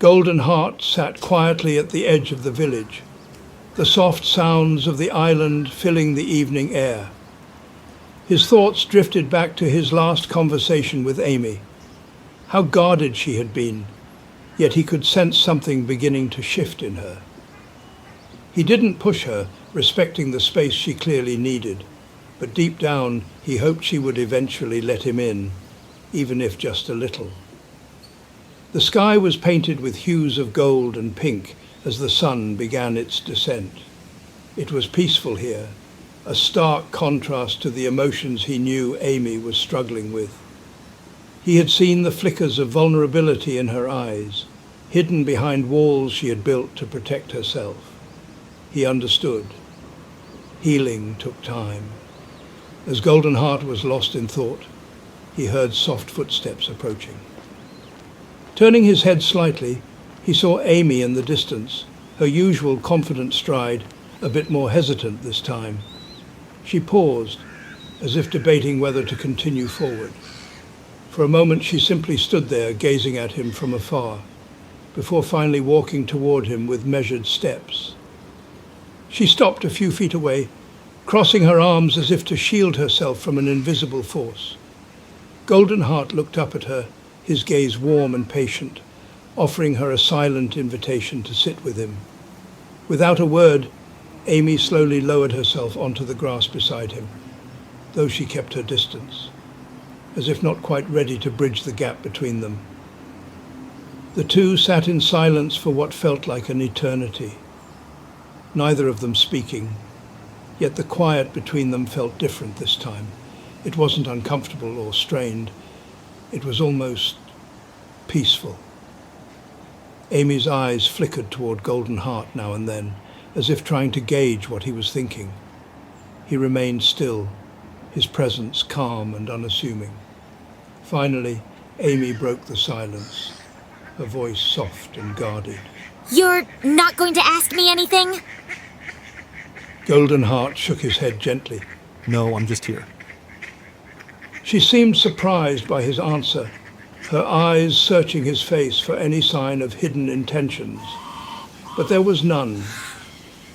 Golden Heart sat quietly at the edge of the village, the soft sounds of the island filling the evening air. His thoughts drifted back to his last conversation with Amy. How guarded she had been, yet he could sense something beginning to shift in her. He didn't push her, respecting the space she clearly needed, but deep down he hoped she would eventually let him in, even if just a little. The sky was painted with hues of gold and pink as the sun began its descent. It was peaceful here, a stark contrast to the emotions he knew Amy was struggling with. He had seen the flickers of vulnerability in her eyes, hidden behind walls she had built to protect herself. He understood. Healing took time. As Golden Heart was lost in thought, he heard soft footsteps approaching. Turning his head slightly, he saw Amy in the distance, her usual confident stride, a bit more hesitant this time. She paused, as if debating whether to continue forward. For a moment she simply stood there, gazing at him from afar, before finally walking toward him with measured steps. She stopped a few feet away, crossing her arms as if to shield herself from an invisible force. Golden Heart looked up at her, his gaze warm and patient, offering her a silent invitation to sit with him. Without a word, Amy slowly lowered herself onto the grass beside him, though she kept her distance, as if not quite ready to bridge the gap between them. The two sat in silence for what felt like an eternity, neither of them speaking, yet the quiet between them felt different this time. It wasn't uncomfortable or strained. It was almost peaceful. Amy's eyes flickered toward Golden Heart now and then, as if trying to gauge what he was thinking. He remained still, his presence calm and unassuming. Finally, Amy broke the silence, her voice soft and guarded. You're not going to ask me anything? Golden Heart shook his head gently. No, I'm just here. She seemed surprised by his answer, her eyes searching his face for any sign of hidden intentions. But there was none,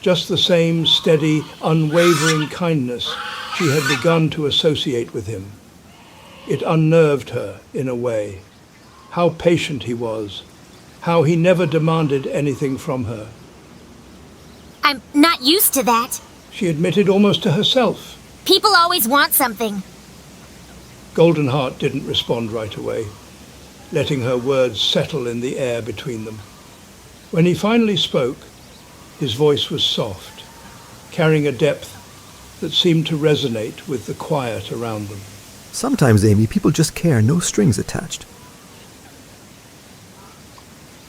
just the same steady, unwavering kindness she had begun to associate with him. It unnerved her in a way. How patient he was, how he never demanded anything from her. I'm not used to that. She admitted almost to herself. People always want something. Golden Heart didn't respond right away, letting her words settle in the air between them. When he finally spoke, his voice was soft, carrying a depth that seemed to resonate with the quiet around them. Sometimes, Amy, people just care, no strings attached.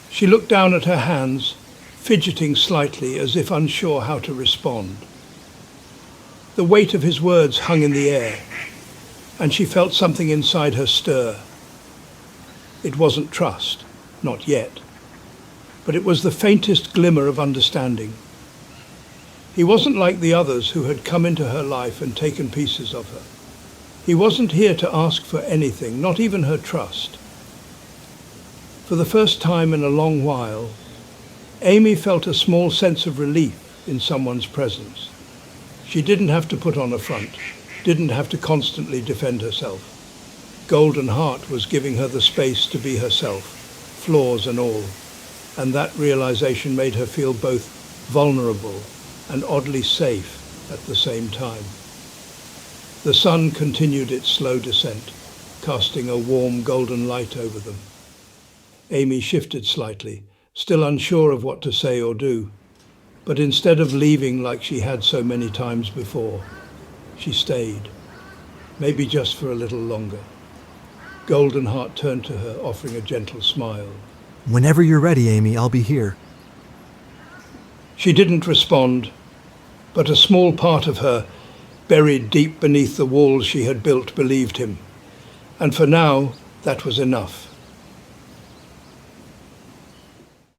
She looked down at her hands, fidgeting slightly as if unsure how to respond. The weight of his words hung in the air, and she felt something inside her stir. It wasn't trust, not yet, but it was the faintest glimmer of understanding. He wasn't like the others who had come into her life and taken pieces of her. He wasn't here to ask for anything, not even her trust. For the first time in a long while, Amy felt a small sense of relief in someone's presence. She didn't have to put on a front, didn't have to constantly defend herself. Golden Heart was giving her the space to be herself, flaws and all, and that realization made her feel both vulnerable and oddly safe at the same time. The sun continued its slow descent, casting a warm golden light over them. Amy shifted slightly, still unsure of what to say or do, but instead of leaving like she had so many times before, she stayed, maybe just for a little longer. Golden Heart turned to her, offering a gentle smile. Whenever you're ready, Amy, I'll be here. She didn't respond, but a small part of her, buried deep beneath the walls she had built, believed him. And for now, that was enough.